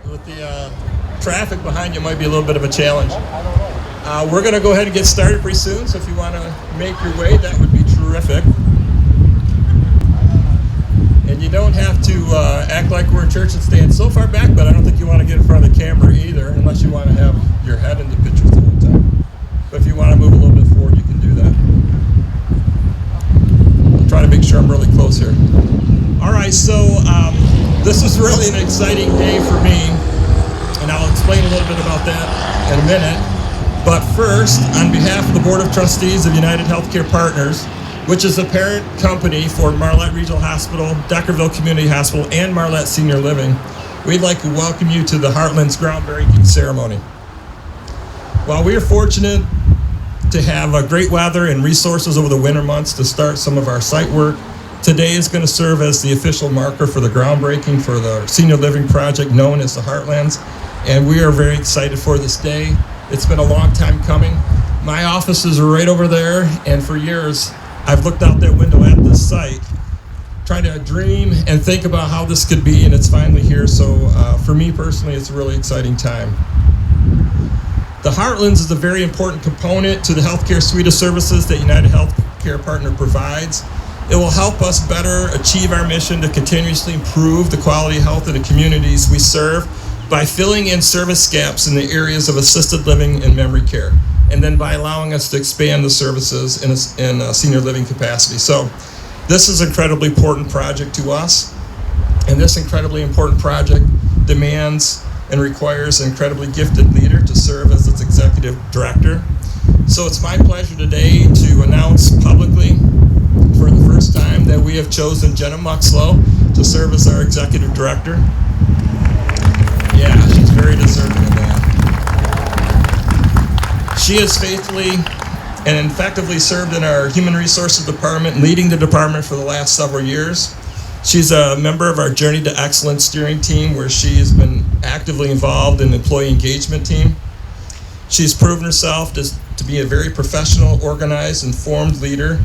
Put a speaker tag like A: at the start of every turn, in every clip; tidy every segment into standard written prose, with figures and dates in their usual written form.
A: with the traffic behind you might be a little bit of a challenge. We're going to go ahead and get started pretty soon, so if you want to make your way, that would be terrific. And you don't have to act like we're in church and stand so far back, but I don't think you want to get in front of the camera either, unless you want to have your head in the pictures the whole time. But if you want to move a little bit forward, you can do that. I'll try to make sure I'm really close here. All right, so this is really an exciting day for me, and I'll explain a little bit about that in a minute. But first, on behalf of the Board of Trustees of United Healthcare Partners, which is the parent company for Marlette Regional Hospital, Deckerville Community Hospital, and Marlette Senior Living, we'd like to welcome you to the Heartland's groundbreaking ceremony. While we are fortunate to have great weather and resources over the winter months to start some of our site work, today is going to serve as the official marker for the groundbreaking for the senior living project known as the Heartlands, and we are very excited for this day. It's been a long time coming. My offices are right over there, and for years I've looked out that window at this site trying to dream and think about how this could be, and it's finally here. So for me personally, it's a really exciting time. The Heartlands is a very important component to the healthcare suite of services that United Healthcare Partner provides. It will help us better achieve our mission to continuously improve the quality of health in the communities we serve by filling in service gaps in the areas of assisted living and memory care, and then by allowing us to expand the services in a senior living capacity. So this is an incredibly important project to us, and this incredibly important project demands and requires an incredibly gifted leader to serve as its executive director. So it's my pleasure today to announce publicly for the first time that we have chosen Jenna Muxlow to serve as our executive director. Yeah, she's very deserving of that. She has faithfully and effectively served in our Human Resources Department, leading the department for the last several years. She's a member of our Journey to Excellence steering team, where she has been actively involved in the employee engagement team. She's proven herself to be a very professional, organized, informed leader,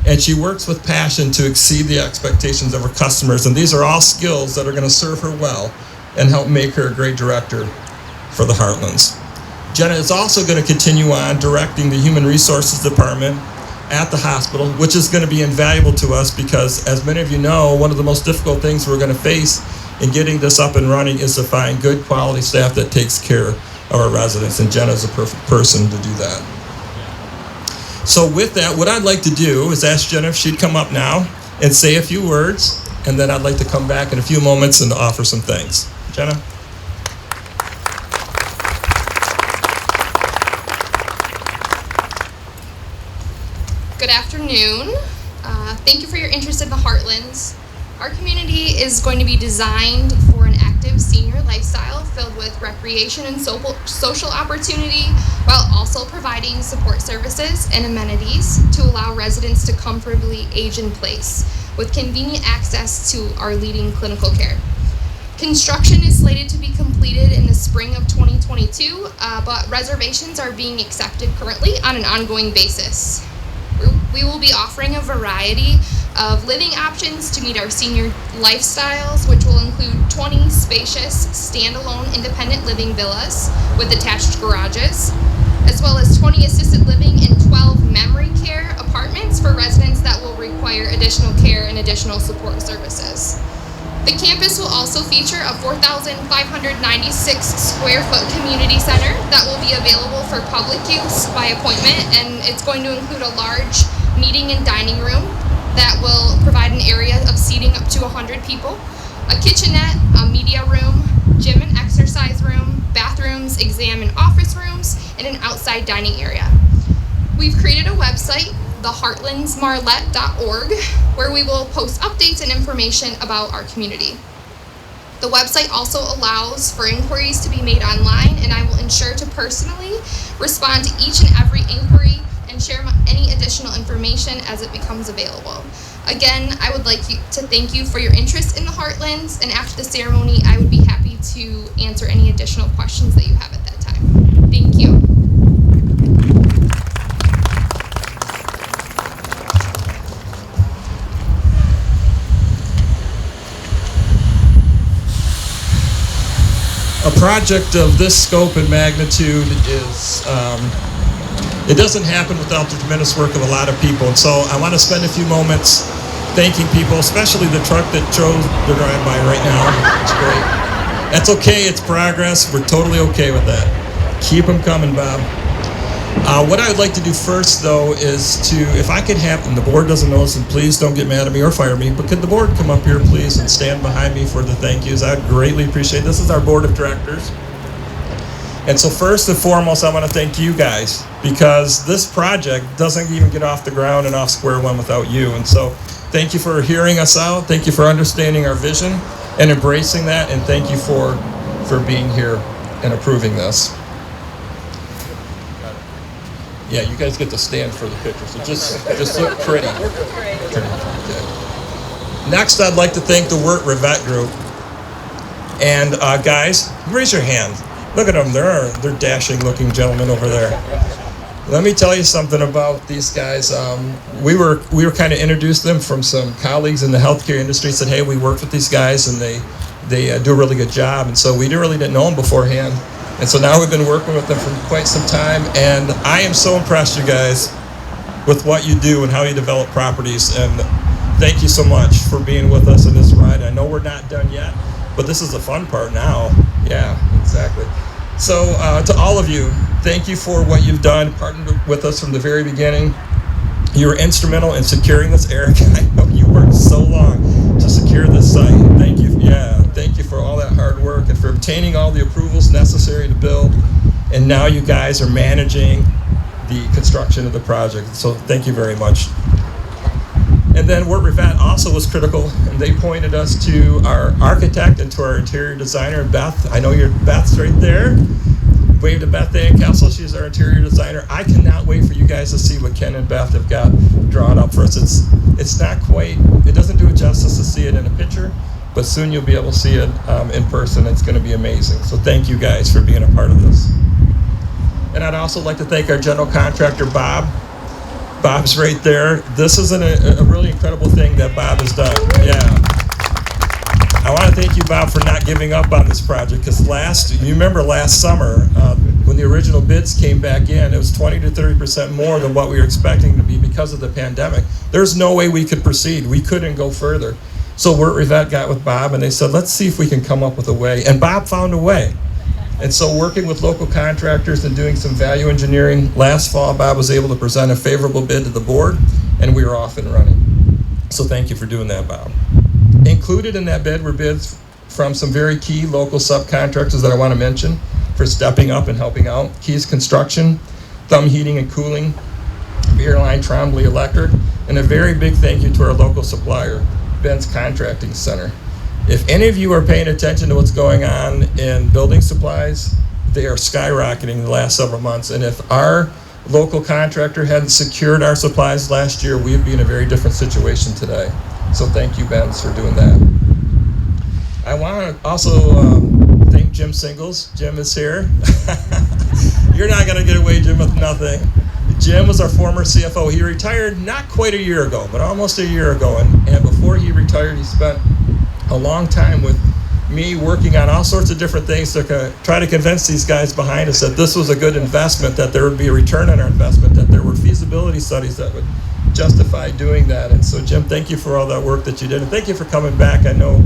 A: and she works with passion to exceed the expectations of her customers. And these are all skills that are going to serve her well and help make her a great director for the Heartlands. Jenna is also going to continue on directing the Human Resources Department at the hospital, which is going to be invaluable to us because, as many of you know, one of the most difficult things we're going to face in getting this up and running is to find good quality staff that takes care of our residents, and Jenna is a perfect person to do that. So with that, what I'd like to do is ask Jenna if she'd come up now and say a few words, and then I'd like to come back in a few moments and offer some thanks. Jenna?
B: Good afternoon. Thank you for your interest in the Heartlands. Our community is going to be designed for an active senior lifestyle filled with recreation and social opportunity, while also providing support services and amenities to allow residents to comfortably age in place with convenient access to our leading clinical care. Construction is slated to be completed in the spring of 2022, but reservations are being accepted currently on an ongoing basis. We will be offering a variety of living options to meet our senior lifestyles, which will include 20 spacious, standalone independent living villas with attached garages, as well as 20 assisted living and 12 memory care apartments for residents that will require additional care and additional support services. The campus will also feature a 4,596 square foot community center that will be available for public use by appointment, and it's going to include a large meeting and dining room that will provide an area of seating up to 100 people, a kitchenette, a media room, gym and exercise room, bathrooms, exam and office rooms, and an outside dining area. We've created a website, theheartlandsmarlette.org, where we will post updates and information about our community. The website also allows for inquiries to be made online, and I will ensure to personally respond to each and every inquiry and share any additional information as it becomes available. Again, I would like to thank you for your interest in the Heartlands, and after the ceremony, I would be happy to answer any additional questions that you have at that time. Thank you.
A: a project of this scope and magnitude is, it doesn't happen without the tremendous work of a lot of people. And so I want to spend a few moments thanking people, especially the truck that chose to drive by right now. It's great. That's okay. It's progress. We're totally okay with that. Keep them coming, Bob. What I would like to do first, though, is to, if I could have, and the board doesn't know this, and please don't get mad at me or fire me, but could the board come up here, please, and stand behind me for the thank yous? I'd greatly appreciate it. This is our board of directors. And so first and foremost, I want to thank you guys, because this project doesn't even get off the ground and off square one without you. And so thank you for hearing us out. Thank you for understanding our vision and embracing that. And thank you for being here and approving this. Yeah, you guys get to stand for the picture, so just look pretty. Okay. Next, I'd like to thank the Wirt Rivette Group. And guys, raise your hand. Look at them, they're dashing-looking gentlemen over there. Let me tell you something about these guys. We were kind of introduced them from some colleagues in the healthcare industry. Said, hey, we work with these guys, and they do a really good job. And so we really didn't know them beforehand. And so now we've been working with them for quite some time, and I am so impressed, you guys, with what you do and how you develop properties. And thank you so much for being with us in this ride. I know we're not done yet, but this is the fun part now. Yeah, exactly. So to all of you, thank you for what you've done, partnered with us from the very beginning. You were instrumental in securing this, Eric. I know you worked so long to secure this site. Thank you. Yeah, thank you for all that hard work and for obtaining all the approvals necessary to build. And now you guys are managing the construction of the project. So thank you very much. And then Wirt Rivette also was critical, and they pointed us to our architect and to our interior designer, Beth. I know Beth's right there. Wave to Beth Ann Kessel. She's our interior designer. I cannot wait for you guys to see what Ken and Beth have got drawn up for us. It's not quite, it doesn't do it justice to see it in a picture, but soon you'll be able to see it in person. It's going to be amazing. So thank you guys for being a part of this. And I'd also like to thank our general contractor, Bob. Bob's right there. This is a really incredible thing that Bob has done. Yeah. I want to thank you, Bob, for not giving up on this project, because you remember last summer, when the original bids came back in, it was 20 to 30% more than what we were expecting to be because of the pandemic. There's no way we could proceed. We couldn't go further. So Wirt Rivette got with Bob, and they said, let's see if we can come up with a way. And Bob found a way. And so working with local contractors and doing some value engineering, last fall, Bob was able to present a favorable bid to the board, and we were off and running. So thank you for doing that, Bob. Included in that bid were bids from some very key local subcontractors that I want to mention for stepping up and helping out. Keys Construction, Thumb Heating and Cooling, Beerline Trombley Electric, and a very big thank you to our local supplier, Ben's Contracting Center. If any of you are paying attention to what's going on in building supplies, they are skyrocketing in the last several months. And if our local contractor hadn't secured our supplies last year, we'd be in a very different situation today. So thank you, Benz, for doing that. I want to also thank Jim Singles. Jim is here. You're not going to get away, Jim, with nothing. Jim was our former CFO. He retired not quite a year ago, but almost a year ago. And before he retired, he spent a long time with me working on all sorts of different things to try to convince these guys behind us that this was a good investment, that there would be a return on our investment, that there were feasibility studies that would justify doing that. And so, Jim, thank you for all that work that you did. And thank you for coming back. I know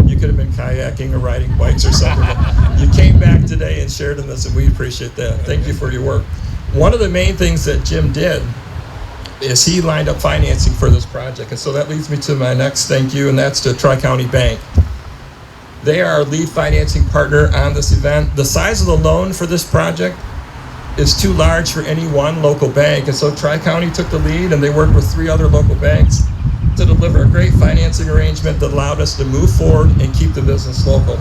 A: you could have been kayaking or riding bikes or something, but you came back today and shared in this, and we appreciate that. Thank you for your work. One of the main things that Jim did is he lined up financing for this project. And so that leads me to my next thank you, and that's to Tri-County Bank. They are our lead financing partner on this event. The size of the loan for this project is too large for any one local bank. And so Tri-County took the lead, and they worked with 3 other local banks to deliver a great financing arrangement that allowed us to move forward and keep the business local.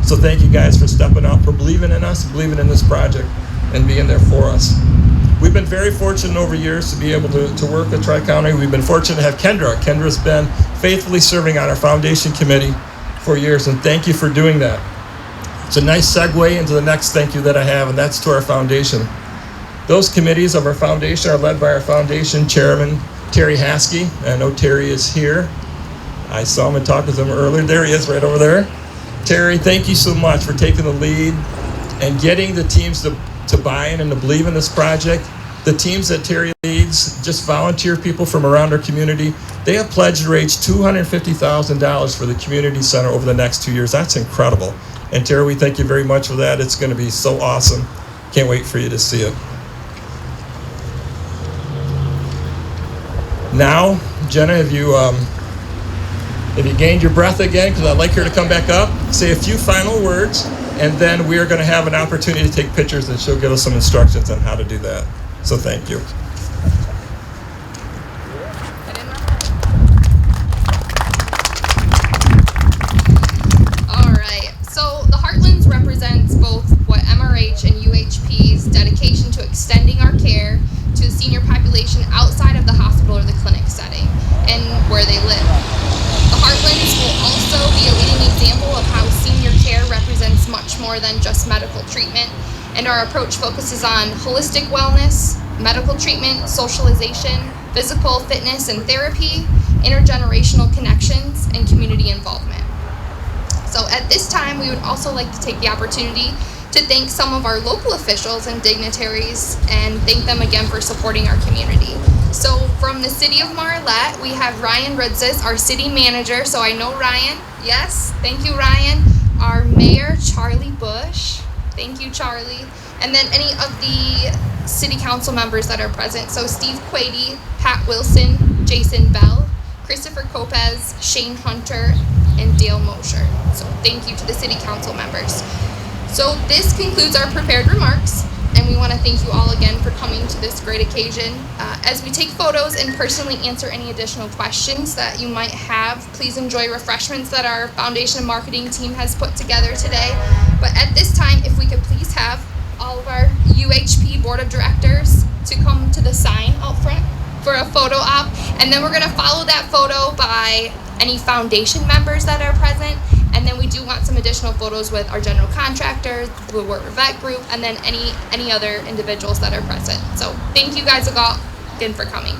A: So thank you guys for stepping up, for believing in us, believing in this project, and being there for us. We've been very fortunate over years to be able to work with Tri-County. We've been fortunate to have Kendra. Kendra's been faithfully serving on our foundation committee for years, and thank you for doing that. It's a nice segue into the next thank you that I have, and that's to our foundation. Those committees of our foundation are led by our foundation chairman, Terry Haskey. I know Terry is here. I saw him and talked with him earlier. There he is, right over there. Terry, thank you so much for taking the lead and getting the teams to buy in and to believe in this project. The teams that Terry leads, just volunteer people from around our community, they have pledged to raise $250,000 for the community center over the next 2 years. That's incredible. And Terry, we thank you very much for that. It's going to be so awesome. Can't wait for you to see it. Now, Jenna, have you gained your breath again? Because I'd like her to come back up, say a few final words, and then we are going to have an opportunity to take pictures, and she'll give us some instructions on how to do that. So thank you.
B: All right. So the Heartlands represents both what MRH and UHP's dedication to extending our care to the senior population outside of the hospital or the clinic setting and where they live. The Heartlands will also be a leading example of how senior care represents much more than just medical treatment, and our approach focuses on holistic wellness, medical treatment, socialization, physical fitness and therapy, intergenerational connections, and community involvement. So at this time, we would also like to take the opportunity to thank some of our local officials and dignitaries and thank them again for supporting our community. So from the city of Marlette, we have Ryan Rudzis, our city manager. So I know Ryan. Yes, thank you, Ryan. Our mayor, Charlie Bush. Thank you, Charlie. And then any of the city council members that are present. So Steve Quady, Pat Wilson, Jason Bell, Christopher Copez, Shane Hunter, and Dale Mosher. So thank you to the city council members. So this concludes our prepared remarks, and we want to thank you all again for coming to this great occasion. As we take photos and personally answer any additional questions that you might have, please enjoy refreshments that our foundation and marketing team has put together today. But at this time, if we could please have all of our UHP board of directors to come to the sign out front for a photo op, and then we're going to follow that photo by any foundation members that are present. And then we do want some additional photos with our general contractor, the Wort Vet Group, and then any other individuals that are present. So thank you guys again for coming.